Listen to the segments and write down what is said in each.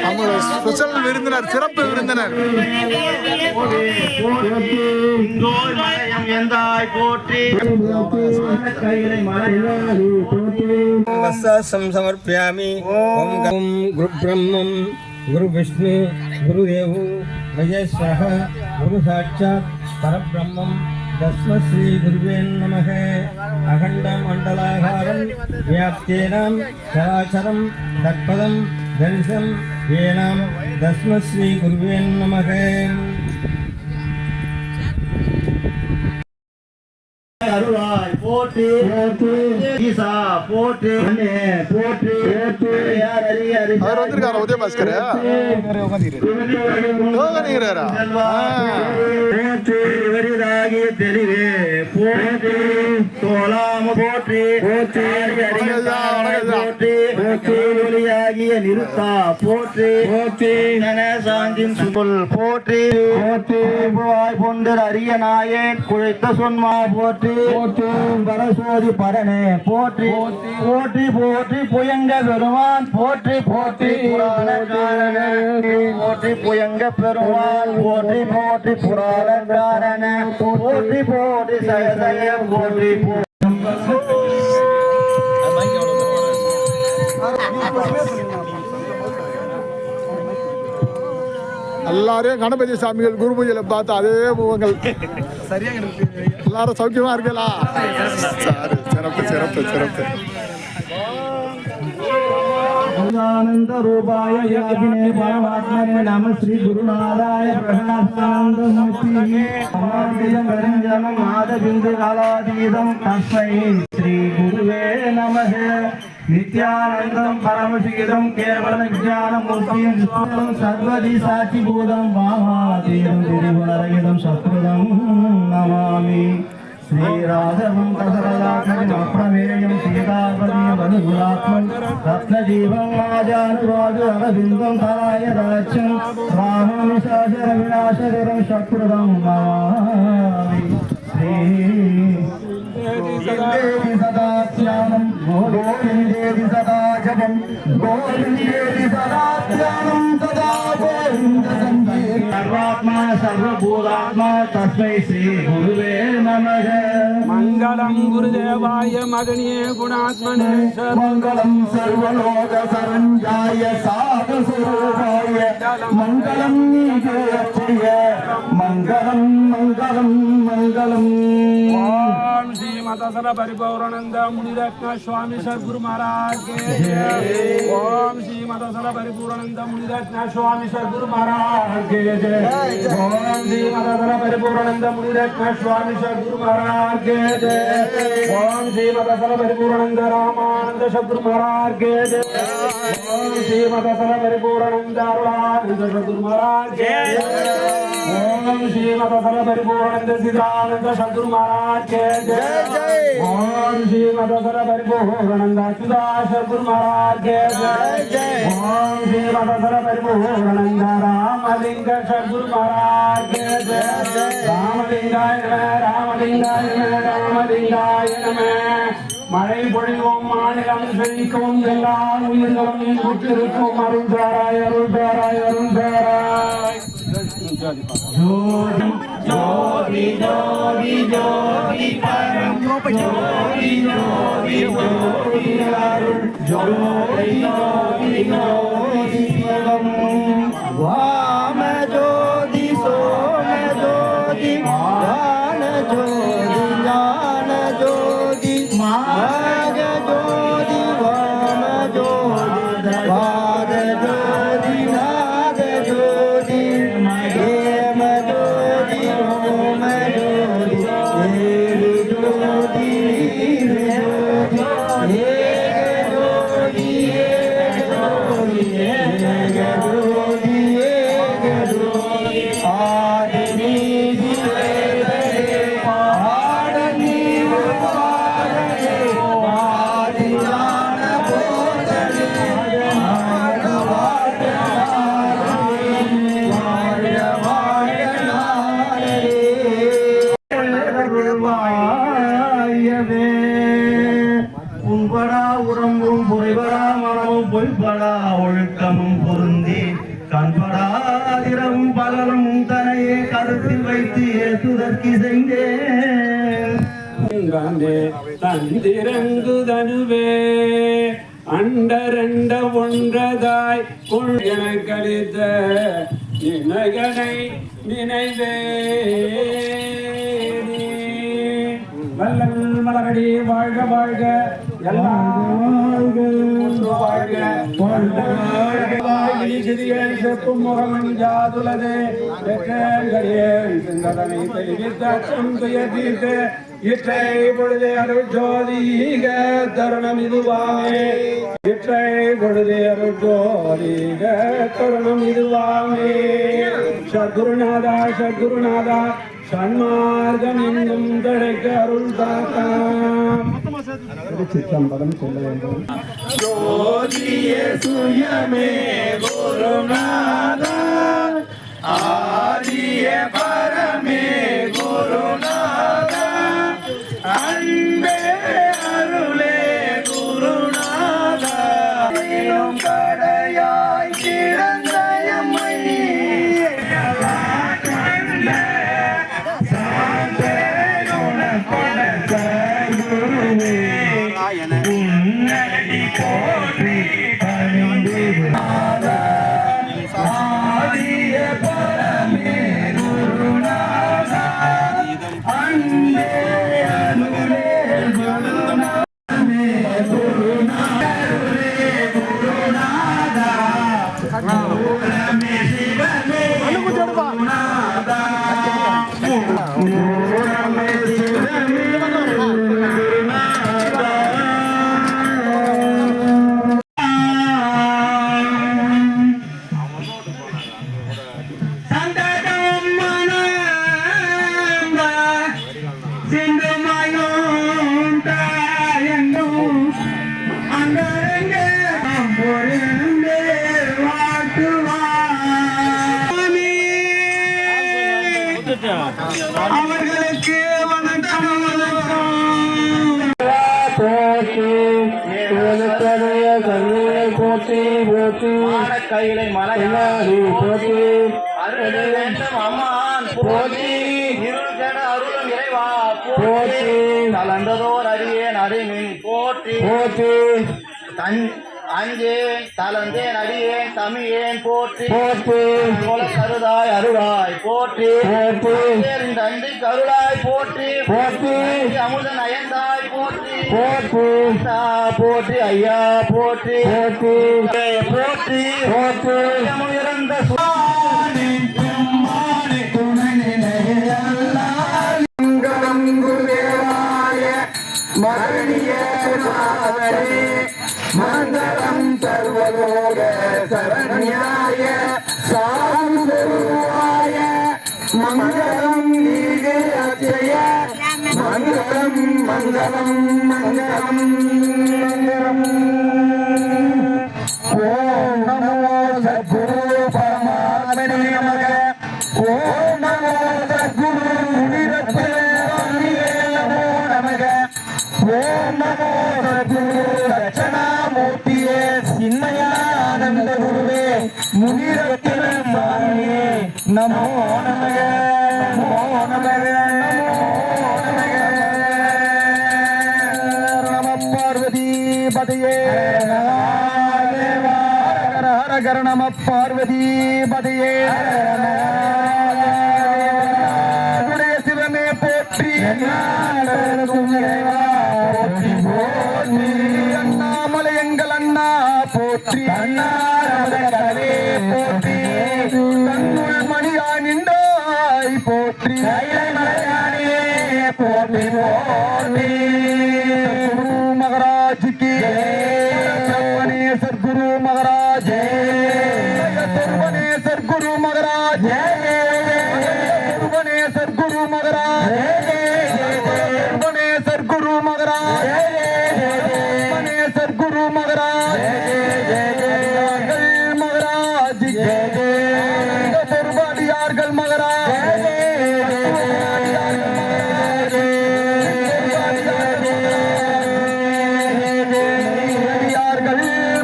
அவங்களோட ஸ்பெஷல் விருந்தினர், சிறப்பு விருந்தினர். சமர்ப்பியாமி. ஓம் குரு பிரம்மம் குரு விஷ்ணு குருதேவு மகேஸ்வரः குரு சாட்சாத் பரபிரம்மம் தஸ்மை ஸ்ரீ குருவே நமः. அகண்ட மண்டலாகாரம் வியாப்தேனாம் சராச்சரம் தத்பதம் தரிசம் ஏனாம் தஸ்மை ஸ்ரீ குருவே நமः. அருளாய் போற்றி ஈசா போற்றி போற்றி அவர் வந்திருக்காரு உதயபாஸ்கர் தெளிவே போற்றி தோளாம போற்றி போற்றி ஒளியாகிய நிறுத்தா போற்றி போற்றி சாந்தின் சுல் போற்றி போற்றி பொண்டர் அரிய நாயன் குழைத்த சொன்மா போற்றி போற்றி பரசோதி பரனே போற்றி போற்றி போற்றி புயங்க பெருமான் போற்றி போற்றி போற்றி புயங்க பெருமான் போற்றி போற்றி புராணக்காரன போற்றி போற்றி சகசய போற்றி எல்லாரையும் கணபதி சாமிகள் குரு பூஜையில பார்த்து அதே முகங்கள். எல்லாரும் சௌக்கியமா இருக்கலா? சிறப்பு சிறப்பு சிறப்பு. ஆனந்த ரூபாய யாகினே பரமாத்மனே நம ஸ்ரீ குருநாதாய பிரகலாதானந்த மூர்த்தி அமார்த்தியம் வரஞ்சனம் ஆதபிந்து காலாதீதம் தஸ்மை ஸ்ரீ குருவே நமः. நித்யானந்தம் பரமசிகிதம் கேவல விஜயானமூர்த்தியம் விஸ்வம் சர்வதி சாட்சிபூதம் வாமாதீதம் திரிகுணரகிதம் சத்ருதம் நமாமி. ஸ்ரீராதவம் தசரதாத்மன் அப்ரமேயம் சீதாபதியம் அனுகுலாத்மன் ரத்னஜீவம் ஆஜானுராஜு அரவிந்தம் தராய ராட்சம் ராமம் நிசாசர விநாசகரம் சத்ருதம் நமாமி. ஸ்ரீ சதாத்யானம் கோவிந்தேதி சதா ஜபம் கோவிந்தேதி சதாத்யானம் சதா கோவிந்த சர்வாத்மா சர்வபூதாத்மா தஸ்மை ஸ்ரீ குருவே நமः. மங்களம் குருதேவாய மகனியே குணாத்மனே மங்களம் சர்வலோக சரஞ்சாய சாது சுரூபாய மங்களம் நீகேய மங்களம் மங்களம் மங்களம். ஓம் ஸ்ரீ மதசர பரிபூரணந்த முனிரத்ன சுவாமி சத்குரு மகாராஜ் கே ஜெய். ஓம் ஸ்ரீ மதசர பரிபூரணந்த முனிரத்ன சுவாமி சத்குரு மகாராஜ் கே ஜெய். ஓம் ஸ்ரீ மதசர பரிபூரணந்த முனிரத்ன சுவாமி சத்குரு மகாராஜ் கே ஜெய். ஓம் ஸ்ரீ மதசர பரிபூரணந்த ராமானந்த சத்குரு மகாராஜ் கே ஜெய். ஓம் ஸ்ரீ மதசர பரிபூரணந்த அருளானந்த சத்குரு மகாராஜ் கே ஜெய். ஓம் ஸ்ரீ மதசர பரிபூரணந்த சிதானந்த சத்குரு மகாராஜ் கே ஜெய். ஓம் ஸ்ரீ மதசர பரிபூரணந்த அச்சுதாச குரு மகாராஜ் கே ஜெய். ஓம் ஸ்ரீ மதசர பரிபூரணந்த ராமலிங்க சத்குரு மகாராஜ் கே ஜெய். ராமலிங்காய நம ராமலிங்காய நம ராமலிங்காய நம. மழை பொழிவோம் மாநிலம் செழிக்கவும் எல்லா உயிர்களும் குற்றிருக்கும் அருள் தாராய் அருள் தாராய் அருள் தாராய். ஜோதி ஜோதி ஜோதி ஜோதி பரம் ஜோதி ஜோதி ஜோதி அருள் ஜோதி ஜோதி ஜோதி சிவம். வாம ஜோதி சோம ஜோதி ஞான ஜோதி ஞான ஜோதி மாக ஜோதி வாம ஜோதி வாத ஜோதி நாத ஜோதி ஏம ஜோதி ஓம ஜோதி ஏழு ஜோதி ஜோதி ஏக ஜோதி ஏக ஜோதி ஏக ஜோதி ஏக ஜோதி ஆதி நீதி பாடனி பாடனி ஆதி ஞான போதனி ஆட வாழ வாழ வாழ நாளே வாயவே. உன்படா உறம்பும் பொய்படா மனமும் பொய்படா ஒழுக்கமும் பொருந்த கண்படாதிரம் பலரும் தனையே கருத்தில் வைத்து ஏற்றுதற்கு செய்தேன். தந்திரங்கு தனுவே அண்டரண்ட ஒன்றதாய் என கழித்த நினைகனை நினைவே வல்லல் மலரடி வாழ்க வாழ்க செப்பும் முகமன் ஜாதுலது சிந்தனை தீர்த்து இற்றை பொழுது அருள் ஜோதிக தருணம் இதுவாமே இற்றை பொழுது அருள் ஜோதிக தருணம் இதுவாமே சத்குருநாதா சத்குருநாதா சன்மார்க்கம் எங்கும் தழைக்க அருள் தாத்தாம் சித்தம்பரம் சொல்ல வேண்டும். ஜோதியே சுயமே குருநாதா ஆதியே பரமே குருநாதா அன்பே அருளே குருநாதா கடையாய் கிடந்தயம்மை உன்னடி போற்றி பணிந்து ஆதிய பரமே குருநாதா அன்பே அருளே குருநாதே குருநாதா குருமே சிவமே குருநாதா குருமே சிவமே அவர்களுக்கு வணக்கம் போற்றி போற்றி கையிலை மலையாரி போற்றி அருள் வேண்டும் அம்மான் போற்றி இருள் ஜட அருளும் இறைவா போற்றி கலந்ததோர் அறியேன் அறிமின் போற்றி போற்றி அஞ்சேன் தளர்ந்தேன் அடியேன் தமியேன் போற்றி போற்றி கருதாய் அருளாய் போற்றி போற்றி தந்தி கருளாய் போற்றி போற்றி அமுத நயந்தாய் போற்றி போற்றி போற்றி ஐயா போற்றி போற்றி போற்றி போற்றி இறந்த மங்களம் சர்வலோக சரண்யாய சாதுவாய மங்களம் நீக அச்சய மங்களம் மங்களம் மங்களம் மங்களம். ஓம் நமோ சத்குரு பரமாத்மனே நமக. ஓம் நமோ சத்குரு முனிரத்னே நமோ நமக. ஓம் நமோ சத்குரு தட்சணாமூர்த்தியே சின்மயானந்த குருவே முனிரத்ன சுவாமியே நமோ நமக நமோ நமக நமோ நமக. நம பார்வதி பதையே ஹர ஹர ஹர நம பார்வதி பதையே சிவமே போற்றி அண்ணாமலை எங்கள் அண்ணா போற்றி அண்ணாரே போற்றி தன்னுள் மணியா நின்றாய் போற்றி மலையானே போற்றி போற்றி குரு மகாராஜ் கி சர்க்குரு மகாராஜ் சர்க்குரு மகாராஜ் சர்க்குரு மகாராஜ் சர்க்குரு மகாராஜ் சர்க்குரு மகாராஜ் மகாராஜ் பொறுப்பாடியார்கள் மகாராஜ்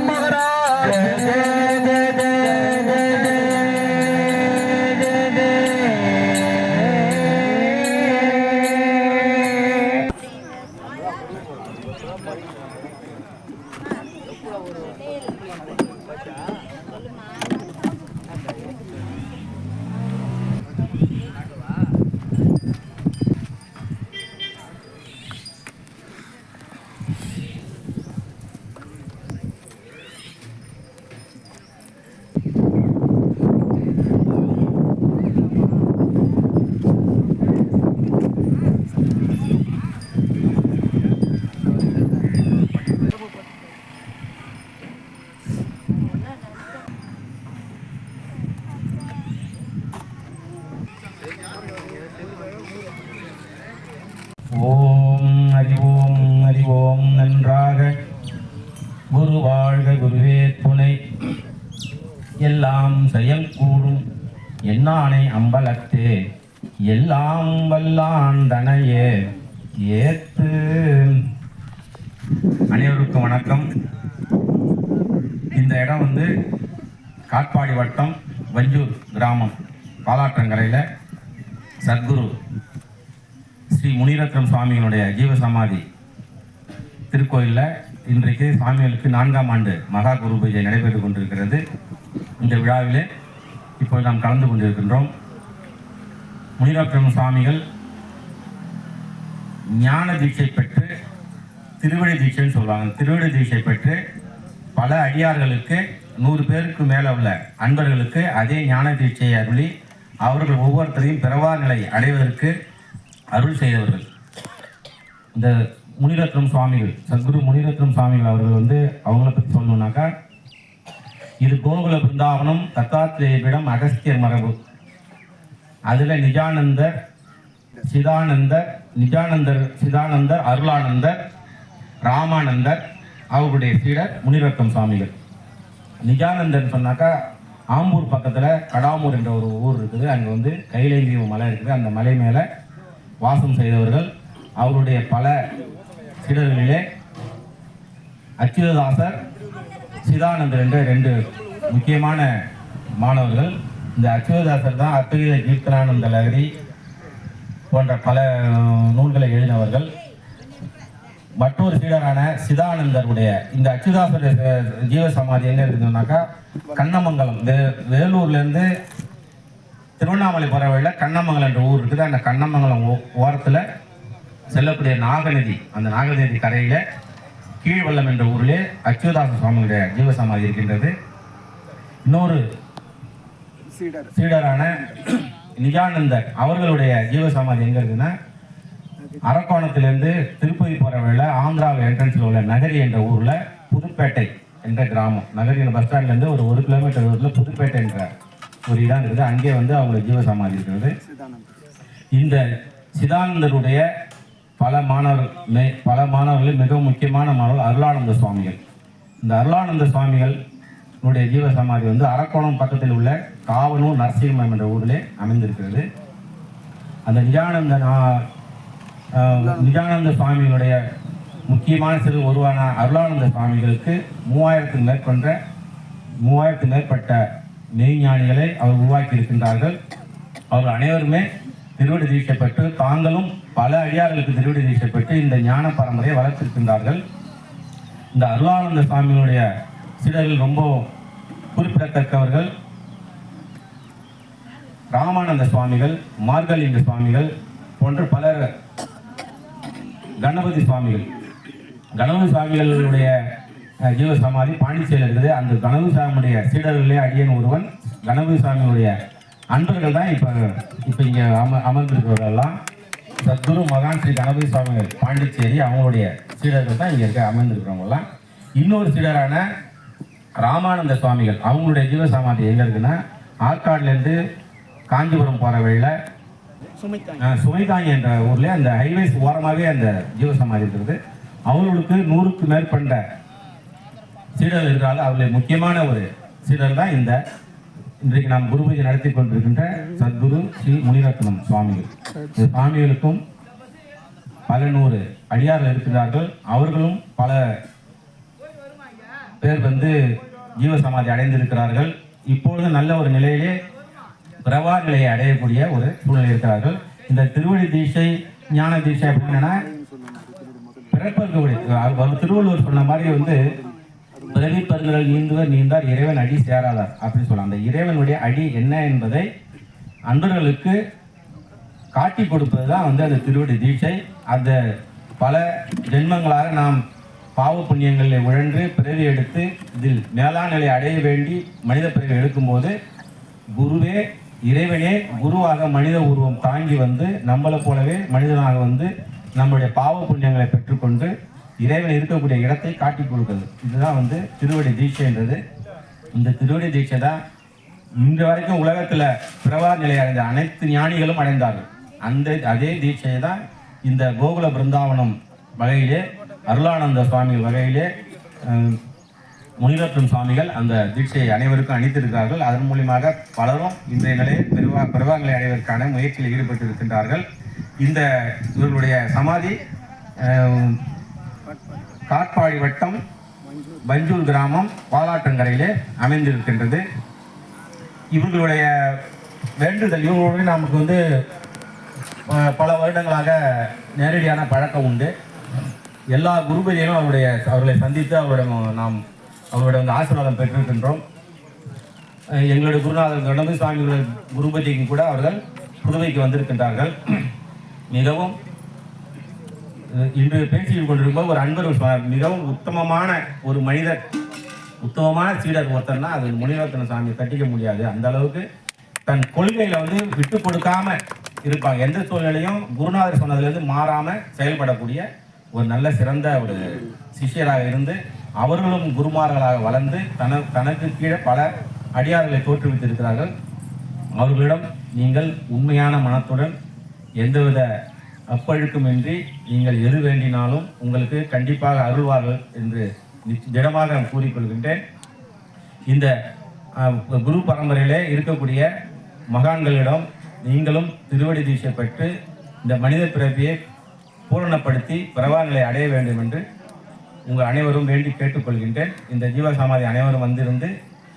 மகாராஜ் ஓம் அறிவோம் நன்றாக குரு வாழ்க குருவே துணை எல்லாம் செயல் கூடும் என்னானை அம்பலத்தே எல்லாம் வல்லாண்டனையே ஏத்து. அனைவருக்கும் வணக்கம். இந்த இடம் வந்து காட்பாடி வட்டம் வஞ்சூர் கிராமம் பாலாற்றங்கரையில் சத்குரு ஸ்ரீ முனிரத்னம் சுவாமிகளுடைய ஜீவசமாதி திருக்கோயிலில் இன்றைக்கு சுவாமிகளுக்கு 4ஆம் ஆண்டு மகா குரு பூஜை நடைபெற்றுக் கொண்டிருக்கிறது. இந்த விழாவிலே இப்போது நாம் கலந்து கொண்டிருக்கின்றோம். முனிரத்னம் சுவாமிகள் ஞான தீட்சை பெற்று திருவிடை தீட்சைன்னு சொல்லுவாங்க. திருவிடை தீட்சை பெற்று பல அடியார்களுக்கு 100 பேருக்கு மேலே உள்ள அன்பர்களுக்கு அதே ஞான தீட்சையை அருளி அவர்கள் ஒவ்வொருத்தரையும் பிறவா நிலை அடைவதற்கு அருள் செய்தவர்கள். இந்த முனிரத்னம் சுவாமிகள், சத்குரு முனிரத்னம் சுவாமிகள் அவர்கள் வந்து அவங்கள பற்றி சொல்லணுன்னாக்கா, இது கோகுல பிருந்தாவனம் தத்தாத்ரேயபிடம் அகஸ்தியர் மரபு. அதில் நிஜானந்தர், சிதானந்தர், அருளானந்தர், ராமானந்தர் அவர்களுடைய சீடர் முனிரத்னம் சுவாமிகள். நிஜானந்தர் சொன்னாக்கா ஆம்பூர் பக்கத்தில் கடாமூர் என்ற ஒரு ஊர் இருக்குது. அங்கே வந்து கைலேந்தி மலை இருக்குது. அந்த மலை மேலே வாசம் செய்தவர்கள். அவருடைய பல சீடர்களிலே அச்சுததாசர், சிதானந்தர் என்ற 2 முக்கியமான மாணவர்கள். இந்த அச்சுததாசர் தான் அத்வைத கீர்த்தனானந்த லகரி போன்ற பல நூல்களை எழுதினவர்கள். மற்றொரு சீடரான சிதானந்தருடைய இந்த அச்சுதாசர் ஜீவசமாதி எங்கே இருக்குதுன்னாக்கா கண்ணமங்கலம், வேலூர்லேருந்து திருவண்ணாமலை போகிற வழியில் கண்ணமங்கலம் என்ற ஊர் இருக்குது. அந்த கண்ணமங்கலம் ஓரத்தில் செல்லக்கூடிய நாகநதி, அந்த நாகநதி கரையில் கீழ்வல்லம் என்ற ஊரிலே அச்சுதாச சுவாமியுடைய ஜீவசமாதி இருக்கின்றது. இன்னொரு சீடரான நிஜானந்தர் அவர்களுடைய ஜீவசமாதி எங்கே இருக்குதுன்னா அரக்கோணத்திலேருந்து திருப்பதி போகிற வழியில் ஆந்திராவில் என்ட்ரன்ஸில் உள்ள நகரி என்ற ஊரில் புதுப்பேட்டை என்ற கிராமம், நகரின் பஸ் ஸ்டாண்ட்லேருந்து ஒரு 1 கிலோமீட்டர் தூரத்தில் புதுப்பேட்டை என்ற ஒரு இடம் இருக்குது. அங்கே வந்து அவங்களுடைய ஜீவசமாதி இருக்கிறது. இந்த சிதானந்தருடைய பல மாணவர்கள் மிகவும் முக்கியமான மாணவர்கள் அருளானந்த சுவாமிகள். இந்த அருளானந்த சுவாமிகளுடைய ஜீவசமாதி வந்து அரக்கோணம் பக்கத்தில் உள்ள காவனூர் நரசிம்மம் என்ற ஊரிலே அமைந்திருக்கிறது. அந்த நிஜானந்த சுவாமிகளுடைய முக்கியமான சிறு உருவான அருளானந்த சுவாமிகளுக்கு 3000 மேற்பட்ட மெய்ஞானிகளை அவர் உருவாக்கி இருக்கின்றார்கள். அவர்கள் அனைவருமே திருவிடை தீட்சை பெற்று தாங்களும் பல அடியார்களுக்கு திருவிடை தீட்சை பெற்று இந்த ஞான பரம்பரையை வளர்த்திருக்கின்றார்கள். இந்த அருளானந்த சுவாமிகளுடைய சீடர்கள் ரொம்ப குறிப்பிடத்தக்கவர்கள். ராமானந்த சுவாமிகள், மார்கலிங்க சுவாமிகள் போன்ற பலர், கணபதி சுவாமிகளுடைய ஜீவசமாதி பாண்டிச்சேரியில் இருக்குது. அந்த கணபதி சுவாமியுடைய சீடர்களே அடியன் ஒருவன். கணபதி சுவாமியுடைய அன்பர்கள் தான் இப்போ இங்கே அமர்ந்திருக்கிறவர்கள்லாம் சத்குரு மகான் ஸ்ரீ கணபதி சுவாமிகள் பாண்டிச்சேரி அவங்களுடைய சீடர்கள் தான் இங்கே அமர்ந்திருக்கிறவங்கலாம். இன்னொரு சீடரான ராமானந்த சுவாமிகள் அவங்களுடைய ஜீவசமாதி எங்கே இருக்குன்னா ஆற்காடுலேருந்து காஞ்சிபுரம் போகிற வழியில் சுமைதாங்கி என்ற ஊரில் அந்த ஹைவேஸ் ஓரமாகவே அந்த ஜீவசமாதி இருக்கிறது. அவர்களுக்கு 100க்கு மேற்பட்ட சீடர்கள் இருக்கிறார்கள். அவர்களுடைய முக்கியமான ஒரு சீடர் தான் இன்றைக்கு நாம் குரு பூஜை நடத்தி கொண்டிருக்கின்ற சத்குரு ஸ்ரீ முனிரத்னம் சுவாமிகள். இந்த சுவாமிகளுக்கும் பல 100 அடியார்கள் இருக்கிறார்கள். அவர்களும் பல பேர் வந்து ஜீவசமாதி அடைந்திருக்கிறார்கள். இப்பொழுது நல்ல ஒரு நிலையிலே பிரவா நிலையை அடையக்கூடிய ஒரு சூழ்நிலை இருக்கிறார்கள். இந்த திருவடி தீட்சை, ஞான தீட்சை அப்படின்னா பிறப்பக்கூடிய திருவள்ளுவர் சொன்ன மாதிரி வந்து பிறவி பெருங்கடல் நீந்துவர் நீந்தார் இறைவன் அடி சேராதார் அப்படின்னு சொல்லலாம். அந்த இறைவனுடைய அடி என்ன என்பதை அன்பர்களுக்கு காட்டி கொடுப்பது தான் வந்து அந்த திருவடி தீட்சை. அந்த பல ஜென்மங்களாக நாம் பாவ புண்ணியங்களை உழன்று பிறவி எடுத்து இதில் மேலான நிலை அடைய வேண்டி மனித பிறவி எடுக்கும்போது குருவே இறைவனே குருவாக மனித உருவம் தாங்கி வந்து நம்மளை போலவே மனிதனாக வந்து நம்முடைய பாவ புண்ணியங்களை பெற்றுக்கொண்டு இறைவன் இருக்கக்கூடிய இடத்தை காட்டி கொடுக்குறது. இதுதான் வந்து திருவடி தீட்சைன்றது. இந்த திருவடி தீட்சை தான் இன்று வரைக்கும் உலகத்தில் பிரவாக நிலை அடைந்த அனைத்து ஞானிகளும் அடைந்தார்கள். அதே தீட்சையை தான் இந்த கோகுல பிருந்தாவனம் வகையிலே அருளானந்த சுவாமிகள் வகையிலே முனிரத்னம் சுவாமிகள் அந்த தீட்சையை அனைவருக்கும் அளித்திருக்கிறார்கள். அதன் மூலியமாக பலரும் இன்றைய நிலையில் பிரவாக நிலை அடைவதற்கான முயற்சியில் ஈடுபட்டு இருக்கின்றார்கள். இவர்களுடைய சமாதி காட்பாடி வட்டம் பஞ்சூர் கிராமம் பாலாற்றங்கரையிலே அமைந்திருக்கின்றது. இவர்களுடைய வேண்டுதல் இவர்களுடைய நமக்கு வந்து பல வருடங்களாக நேரடியான பழக்கம் உண்டு. எல்லா குருபதியும் அவர்களை சந்தித்து அவருடைய வந்து ஆசீர்வாதம் பெற்றிருக்கின்றோம். எங்களுடைய குருநாதர் கணபதி சுவாமிகளுடைய குருபதிக்கு கூட அவர்கள் புதுவைக்கு வந்திருக்கின்றார்கள். மிகவும் இன்று பேசிக் கொண்டிருக்கும்போது ஒரு அன்பர் மிகவும் உத்தமமான ஒரு மனிதர், உத்தமமான சீடர் ஒருத்தர்னா அது முனிரத்ன சாமியை கட்டிக்க முடியாது. அந்த அளவுக்கு தன் கொள்கையில வந்து விட்டு கொடுக்காம இருப்பாங்க. எந்த சூழ்நிலையும் குருநாதர் சொன்னதுலேருந்து மாறாம செயல்படக்கூடிய ஒரு நல்ல சிறந்த ஒரு சிஷ்யராக இருந்து அவர்களும் குருமார்களாக வளர்ந்து தனக்கு கீழே பல அடியார்களை தோற்றுவித்திருக்கிறார்கள். அவர்களிடம் நீங்கள் உண்மையான மனத்துடன் எந்தவித அப்பழுக்குமின்றி நீங்கள் எது வேண்டினாலும் உங்களுக்கு கண்டிப்பாக அருள்வார்கள் என்று திடமாக கூறிக்கொள்கின்றேன். இந்த குரு பரம்பரையிலே இருக்கக்கூடிய மகான்களிடம் நீங்களும் திருவடி தீட்சை பெற்று இந்த மனித பிறப்பியை பூரணப்படுத்தி பிரவாக நிலை அடைய வேண்டும் என்று உங்கள் அனைவரும் வேண்டி கேட்டுக்கொள்கின்றேன். இந்த ஜீவசமாதி அனைவரும் வந்திருந்து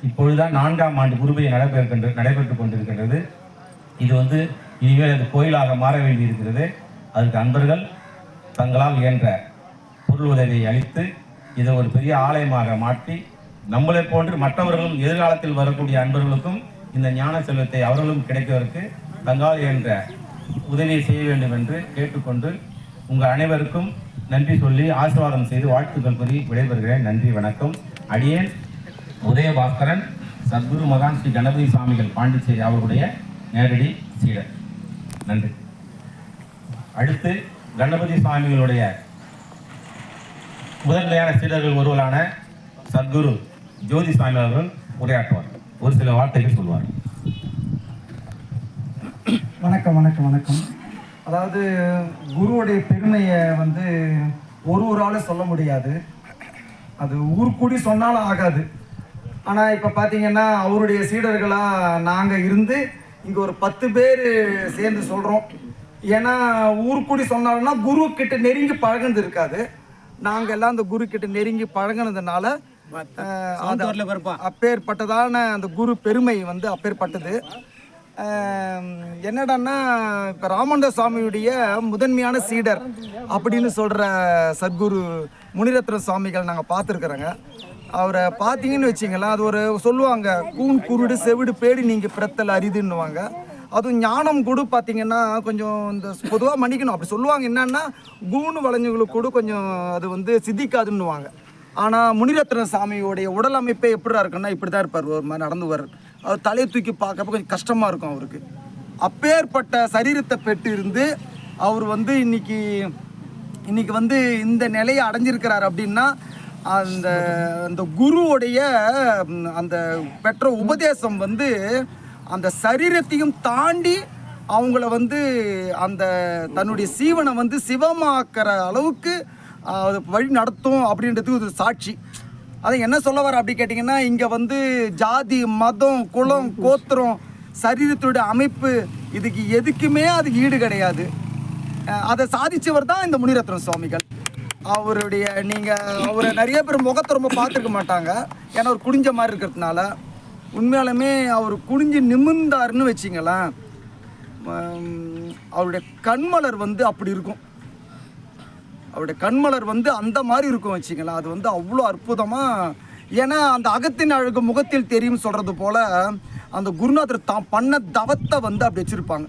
இப்பொழுதுதான் 4ஆம் ஆண்டு குருபையை நடைபெற்று கொண்டிருக்கின்றது. இது வந்து இனிமேல் அது கோயிலாக மாற வேண்டியிருக்கிறது. அதுக்கு அன்பர்கள் தங்களால் இயன்ற பொருள் உதவியை அளித்து இதை ஒரு பெரிய ஆலயமாக மாற்றி நம்மளை போன்று மற்றவர்களும் எதிர்காலத்தில் வரக்கூடிய அன்பர்களுக்கும் இந்த ஞான செல்வத்தை அவர்களும் கிடைப்பதற்கு தங்களால் இயன்ற உதவியை செய்ய வேண்டும் என்று கேட்டுக்கொண்டு உங்கள் அனைவருக்கும் நன்றி சொல்லி ஆசீர்வாதம் செய்து வாழ்த்துக்கள் கூறி விடைபெறுகிறேன். நன்றி, வணக்கம். அடியேன் உதயபாஸ்கரன், சத்குரு மகான் ஸ்ரீ கணபதி சுவாமிகள் பாண்டிச்சேரி அவர்களுடைய நேரடி சீடர். நன்றி. அடுத்து கணபதி சுவாமிகளுடைய முதன்மையான சீடர்கள் ஒருவரான சத்குரு ஜோதி சுவாமி அவர்கள் உரையாற்றுவார். ஒரு சில வார்த்தைகள் சொல்வார். வணக்கம் வணக்கம் வணக்கம். அதாவது குருவுடைய பெருமையை வந்து ஒருவரால் சொல்ல முடியாது, அது ஊர் கூடி சொன்னாலும் ஆகாது. ஆனால் இப்போ பார்த்தீங்கன்னா அவருடைய சீடர்களாக நாங்கள் இருந்து இங்கே ஒரு 10 பேர் சேர்ந்து சொல்கிறோம். ஏன்னா ஊர் கூடி சொன்னாலும்னா குரு கிட்ட நெருங்கி பழகினது இருக்காது. நாங்கள் எல்லாம் அந்த குரு கிட்ட நெருங்கி பழகினதுனால அப்பேற்பட்டதான அந்த குரு பெருமை வந்து அப்பேற்பட்டது. என்னடான்னா இப்போ ராமண்ட சுவாமியுடைய முதன்மையான சீடர் அப்படின்னு சொல்கிற சத்குரு முனிரத்ன சுவாமிகள் நாங்கள் பார்த்துருக்குறோங்க. அவரை பார்த்தீங்கன்னு வச்சிங்களேன், அது ஒரு சொல்லுவாங்க, கூன் குருடு செவிடு பேடி நீங்கள் பிறத்தல் அரிதுன்னுவாங்க. அதுவும் ஞானம் கூட பார்த்தீங்கன்னா கொஞ்சம் இந்த பொதுவாக மன்னிக்கணும் அப்படி சொல்லுவாங்க. என்னன்னா கூணு வளைஞ்சவங்களுக்கு கூட கொஞ்சம் அது வந்து சித்திக்காதுன்னுவாங்க. ஆனால் முனிரத்ன சாமியோடைய உடல் அமைப்பே எப்படிதான் இருக்குன்னா இப்படி தான் இருப்பார், ஒரு மாதிரி நடந்துவார். அவர் தலையை தூக்கி பார்க்கப்ப கொஞ்சம் கஷ்டமாக இருக்கும் அவருக்கு. அப்பேற்பட்ட சரீரத்தை பெற்று இருந்து அவர் வந்து இன்னைக்கு வந்து இந்த நிலையை அடைஞ்சிருக்கிறார். அப்படின்னா அந்த குருவுடைய அந்த பெற்ற உபதேசம் வந்து அந்த சரீரத்தையும் தாண்டி அவங்கள வந்து அந்த தன்னுடைய சீவனை வந்து சிவமாக்குற அளவுக்கு அது வழி நடத்தும் அப்படின்றதுக்கு ஒரு சாட்சி. அதை என்ன சொல்ல வர அப்படி கேட்டிங்கன்னா, இங்கே வந்து ஜாதி மதம் குலம் கோத்திரம் சரீரத்துடைய அமைப்பு இதுக்கு எதுக்குமே அதுக்கு ஈடு கிடையாது. அதை சாதித்தவர் தான் இந்த முனிரத்ன சுவாமிகள். அவருடைய அவரை நிறைய பேர் முகத்தை ரொம்ப பார்த்துருக்க மாட்டாங்க, ஏன்னா அவர் குடிஞ்ச மாதிரி இருக்கிறதுனால. உண்மையாலுமே அவர் குனிஞ்சு நிமிர்ந்தாருன்னு வச்சிங்களேன், அவருடைய கண்மலர் வந்து அப்படி இருக்கும். அவருடைய கண்மலர் வந்து அந்த மாதிரி இருக்கும் வச்சுங்களேன். அது வந்து அவ்வளோ அற்புதமாக, ஏன்னா அந்த அகத்தின் அழகு முகத்தில் தெரியும் சொல்கிறது போல் அந்த குருநாதர் தான் பண்ண தவத்தை வந்து அப்படி வச்சுருப்பாங்க.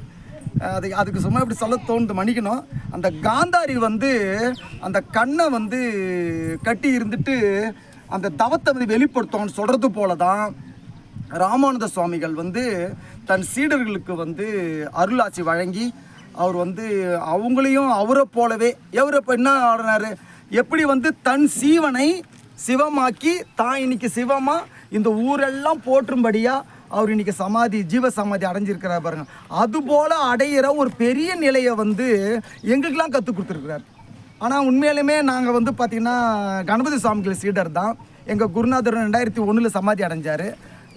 அதுக்கு சும்மா இப்படி சொல்ல தோணுது, மன்னிக்கணும். அந்த காந்தாரி வந்து அந்த கண்ணை வந்து கட்டி இருந்துட்டு அந்த தவத்தை வந்து வெளிப்படுத்தோன்னு சொல்கிறது போல தான் ராமானந்த சுவாமிகள் வந்து தன் சீடர்களுக்கு வந்து அருளாட்சி வழங்கி அவர் வந்து அவங்களையும் அவரை போலவே இப்போ என்ன ஆடினார், எப்படி வந்து தன் சீவனை சிவமாக்கி தான் இன்னைக்கு சிவமாக இந்த ஊரெல்லாம் போற்றும்படியாக அவர் இன்னைக்கு சமாதி, ஜீவ சமாதி அடைஞ்சிருக்கிறார் பாருங்க. அதுபோல் அடையிற ஒரு பெரிய நிலையை வந்து எங்களுக்கெல்லாம் கற்றுக் கொடுத்துருக்குறார். ஆனால் உண்மையிலுமே நாங்கள் வந்து பார்த்திங்கன்னா கணபதி சுவாமிகள் சீடர் தான். எங்கள் குருநாதர் 2001 சமாதி அடைஞ்சார்.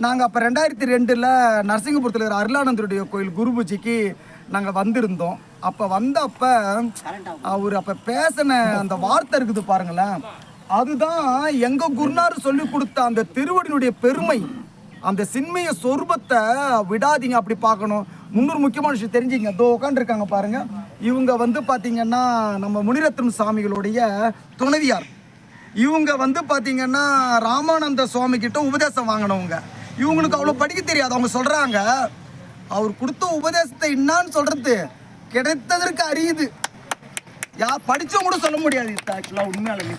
நாங்கள் அப்போ 2002 நரசிங்கபுரத்தில் இருக்கிற அருளானந்தருடைய கோயில் குரு பூஜைக்கு நாங்கள் வந்திருந்தோம். அப்போ வந்தப்போ அவர் அப்போ பேசின அந்த வார்த்தை இருக்குது பாருங்களேன், அதுதான் எங்கள் குருநாதர் சொல்லி கொடுத்த அந்த திருவடியினுடைய பெருமை, அந்த சின்மய சொரூபத்தை விடாதீங்க, அப்படி பார்க்கணும். 300 முக்கியமான விஷயம் தெரிஞ்சுங்க. இதோ உட்காந்துருக்காங்க பாருங்க, இவங்க வந்து பார்த்தீங்கன்னா நம்ம முனிரத்னம் சுவாமிகளுடைய துணைவியார். இவங்க வந்து பார்த்தீங்கன்னா ராமானந்த சுவாமி கிட்ட உபதேசம் வாங்கினவங்க. இவங்களுக்கு அவ்வளோ படிக்க தெரியாது. அவங்க சொல்கிறாங்க, அவர் கொடுத்த உபதேசத்தை என்னான்னு சொல்கிறது கிடைத்ததற்கு அறியுது. படித்தவங்க கூட சொல்ல முடியாது. ஆக்சுவலாக உண்மையாலுமே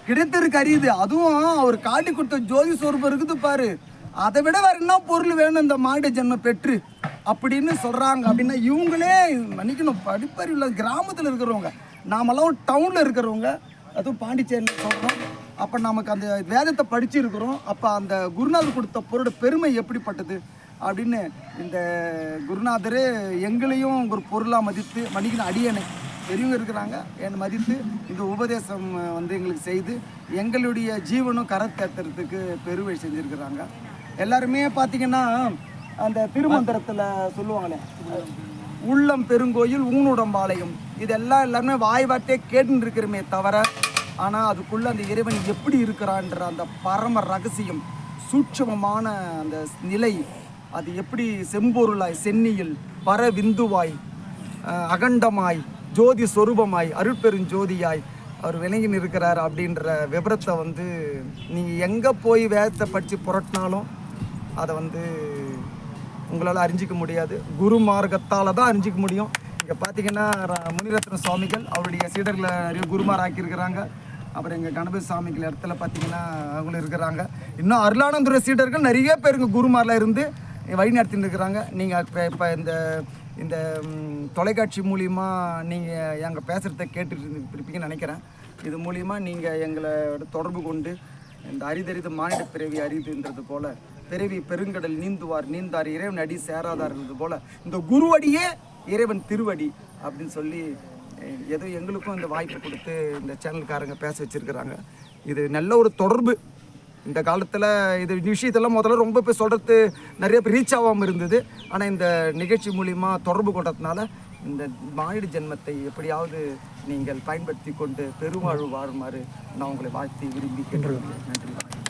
கிடைத்ததற்கு அறியுது. அதுவும் அவர் காட்டி கொடுத்த ஜோதி சொரூபம் இருக்குது பாரு, அதை விட வேற என்ன பொருள் வேணும் இந்த மாடு ஜென்மம் பெற்று அப்படின்னு சொல்கிறாங்க. அப்படின்னா இவங்களே மன்னிக்கணும், படிப்பறிவுள்ள கிராமத்தில் இருக்கிறவங்க, நாமெல்லாம் டவுனில் இருக்கிறவங்க, அதுவும் பாண்டிச்சேரியில் சொல்கிறோம். அப்போ நமக்கு அந்த வேதத்தை படிச்சிருக்கிறோம். அப்போ அந்த குருநாதர் கொடுத்த பொருளோட பெருமை எப்படிப்பட்டது அப்படின்னு இந்த குருநாதர் எங்களையும் ஒரு பொருளாக மதித்து, மன்னிக்கணும் அடியனை பெரியவங்க இருக்கிறாங்க என்னை மதித்து இந்த உபதேசம் வந்து எங்களுக்கு செய்து எங்களுடைய ஜீவனும் கரத்தேற்றுறதுக்கு பெருவழி செஞ்சுருக்கிறாங்க. எல்லாருமே பார்த்திங்கன்னா அந்த திருமந்திரத்தில் சொல்லுவாங்களே, உள்ளம் பெருங்கோயில் ஊனுடம்பாளையம், இதெல்லாம் எல்லாருமே வாய் வார்த்தையே கேட்டுன்னு இருக்கிறோமே தவிர, ஆனால் அதுக்குள்ளே அந்த இறைவன் எப்படி இருக்கிறான்ற அந்த பரம ரகசியம், சூட்சமமான அந்த நிலை, அது எப்படி செம்பொருளாய் சென்னியில் பரவிந்துவாய் அகண்டமாய் ஜோதி சொரூபமாய் அருட்பெருஞ்சோதியாய் அவர் விளங்கி இருக்கிறார் அப்படின்ற விபரத்தை வந்து நீங்கள் எங்கே போய் வேதத்தை படித்து புரட்டினாலும் அதை வந்து உங்களால் அறிஞ்சிக்க முடியாது. குரு மார்க்கத்தால் தான் அறிஞ்சிக்க முடியும். இங்கே பார்த்தீங்கன்னா முனிரத்ன சுவாமிகள் அவருடைய சீடர்களை நிறைய குருமார் ஆக்கியிருக்கிறாங்க. அப்புறம் எங்கள் கணபதி சுவாமிகள் இடத்துல பார்த்தீங்கன்னா அவங்களும் இருக்கிறாங்க. இன்னும் அருளானந்துர சீடர்கள் நிறைய பேருங்க குருமாரில் இருந்து வழி நடத்தின்னு இருக்கிறாங்க. நீங்கள் இப்போ இந்த தொலைக்காட்சி மூலிமா நீங்கள் எங்கள் பேசுகிறத கேட்டுட்டு இருப்பீங்கன்னு நினைக்கிறேன். இது மூலிமா நீங்கள் எங்களை தொடர்பு கொண்டு இந்த அரிதறிது மானிட பிறவி அரிதுன்றது போல் பிறவி பெருங்கடல் நீந்துவார் நீந்தார் இறைவன் அடி சேராதார்ன்றது போல் இந்த குருவடியே இறைவன் திருவடி அப்படின்னு சொல்லி ஏதோ எங்களுக்கும் இந்த வாய்ப்பு கொடுத்து இந்த சேனல்காரங்க பேச வச்சுருக்கிறாங்க. இது நல்ல ஒரு தொடர்பு. இந்த காலத்தில் இது விஷயத்தெல்லாம் முதல்ல ரொம்ப பேர் சொல்கிறது நிறைய பேர் ரீச் ஆகாமல் இருந்தது. ஆனால் இந்த நிகழ்ச்சி மூலிமா தொடர்பு கொண்டதுனால இந்த மானிட ஜென்மத்தை எப்படியாவது நீங்கள் பயன்படுத்தி கொண்டு பெருவாழ்வு வாழுமாறு நான் உங்களை வாழ்த்தி விரும்பி கேட்டுருக்கேன். நன்றி.